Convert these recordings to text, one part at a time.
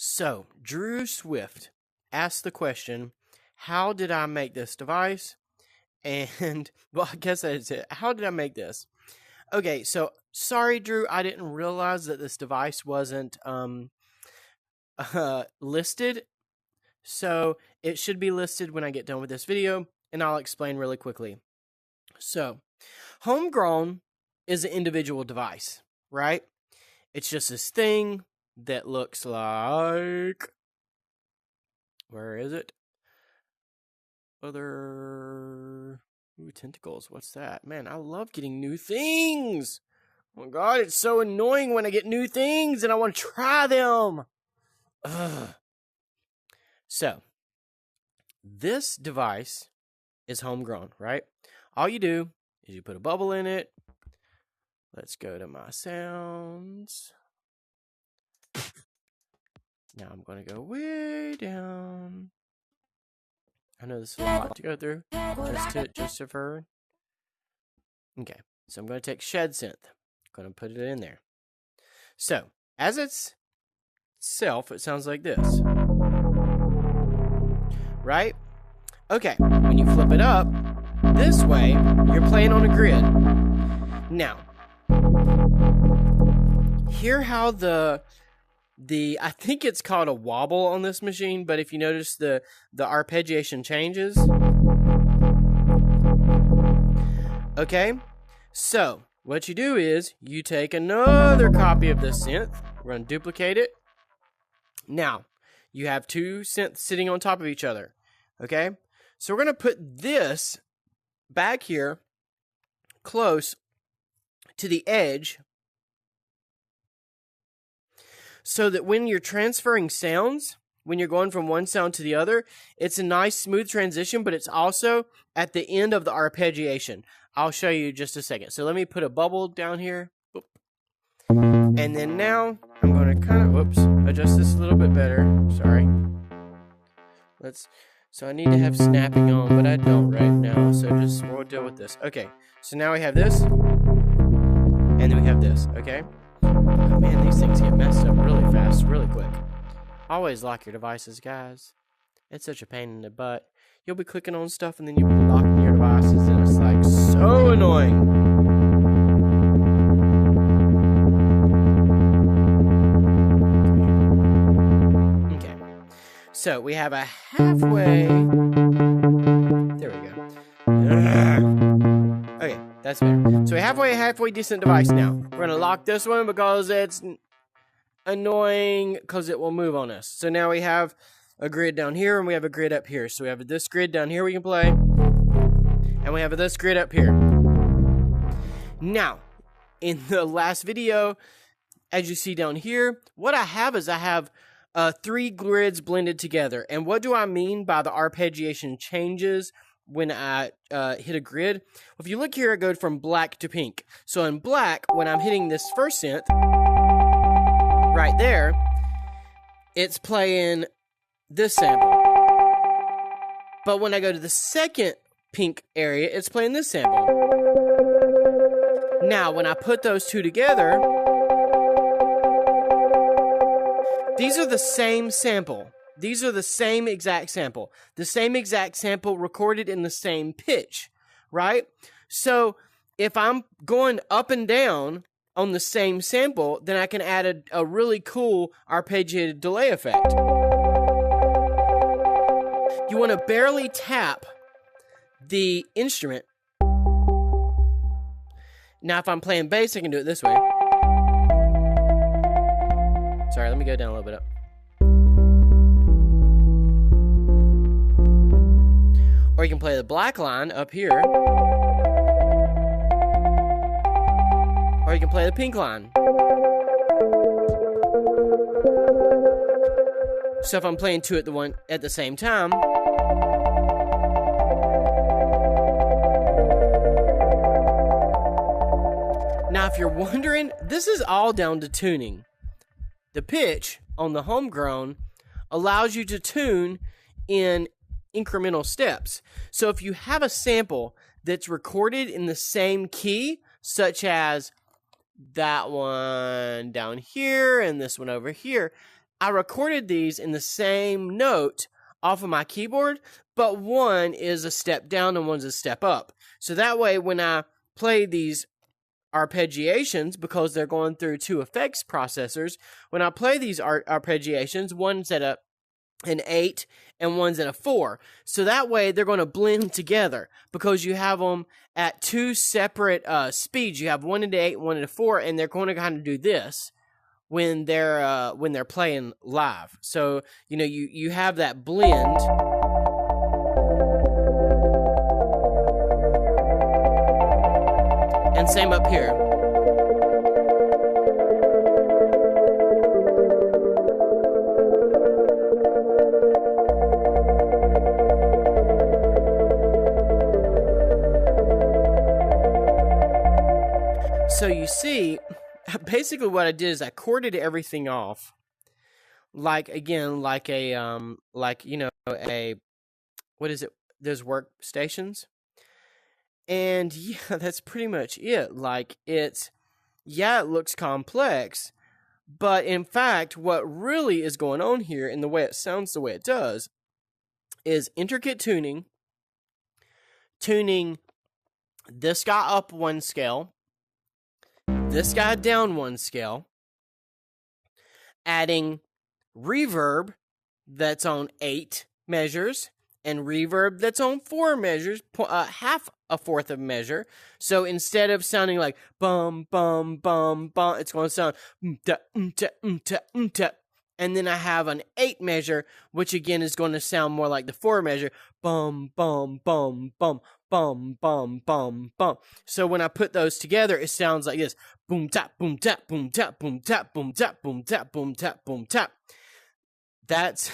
So, Drew Swift asked the question, how did I make this device? And, well, I guess that's it. How did I make this? Okay, so, sorry, Drew, I didn't realize that this device wasn't listed. So, it should be listed when I get done with this video, and I'll explain really quickly. So, homegrown is an individual device, right? It's just this thing that looks like, where is it? Tentacles. What's that? Man, I love getting new things. Oh my god, it's so annoying when I get new things and I want to try them. Ugh. So, this device is homegrown, right? All you do is you put a bubble in it. Let's go to my sounds. Now I'm going to go way down. I know this is a lot to go through. Just for. Okay, so I'm going to take Shed Synth. I'm going to put it in there. So, as itself, it sounds like this. Right? Okay, when you flip it up, this way, you're playing on a grid. Now, hear how I think it's called a wobble on this machine, but if you notice the arpeggiation changes. Okay, so what you do is you take another copy of this synth, we're going to duplicate it. Now, you have two synths sitting on top of each other. Okay, so we're going to put this back here close to the edge, so that when you're transferring sounds, when you're going from one sound to the other, it's a nice smooth transition, but it's also at the end of the arpeggiation. I'll show you just a second. So let me put a bubble down here. And then now I'm going to kind of, adjust this a little bit better. Sorry. So I need to have snapping on, but I don't right now. So we'll deal with this. Okay. So now we have this. And then we have this. Okay. Oh, man, these things get messed up really fast, really quick. Always lock your devices, guys. It's such a pain in the butt. You'll be clicking on stuff and then you'll be locking your devices, and it's like so annoying. Okay. So we have a halfway. There we go. Okay. That's better. So we have a halfway decent device now. We're going to lock this one because it's annoying because it will move on us. So now we have a grid down here and we have a grid up here. So we have this grid down here we can play. And we have this grid up here. Now, in the last video, as you see down here, what I have is I have three grids blended together. And what do I mean by the arpeggiation changes when I hit a grid? Well, if you look here, I go from black to pink. So in black, when I'm hitting this first synth, right there, it's playing this sample. But when I go to the second pink area, it's playing this sample. Now, when I put those two together, these are the same sample. These are the same exact sample. The same exact sample recorded in the same pitch, right? So if I'm going up and down on the same sample, then I can add a really cool arpeggiated delay effect. You want to barely tap the instrument. Now if I'm playing bass, I can do it this way. Sorry, let me go down a little bit up. Or you can play the black line up here. Or you can play the pink line. So if I'm playing two at the same time. Now if you're wondering, this is all down to tuning. The pitch on the homegrown allows you to tune in incremental steps. So if you have a sample that's recorded in the same key, such as that one down here and this one over here, I recorded these in the same note off of my keyboard, but one is a step down and one's a step up. So that way, when I play these arpeggiations, because they're going through two effects processors, when I play these arpeggiations, one's at an 8 and one's at a 4. So that way they're going to blend together because you have them at two separate speeds. You have one at 8, one at 4, and they're going to kind of do this when they're playing live. So you have that blend. And same up here. So you see, basically what I did is I corded everything off, like a what is it? Those workstations, and yeah, that's pretty much it. Like it looks complex, but in fact, what really is going on here, and the way it sounds, the way it does, is intricate tuning this guy up one scale, this guy down one scale, adding reverb that's on 8 measures and reverb that's on 4 measures, half a fourth of a measure. So instead of sounding like bum bum bum bum, it's going to sound and then I have an 8 measure, which again is going to sound more like the 4 measure, bum bum bum bum bum bum bum bum. So when I put those together, it sounds like this: boom tap boom tap boom tap boom tap boom tap boom tap boom tap boom tap. That's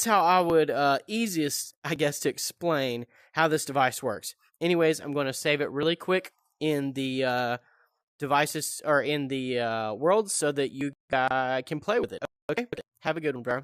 how I would easiest, I guess, to explain how this device works. Anyways, I'm going to save it really quick in the devices, or in the world, so that you guys can play with it. Okay, have a good one, bro.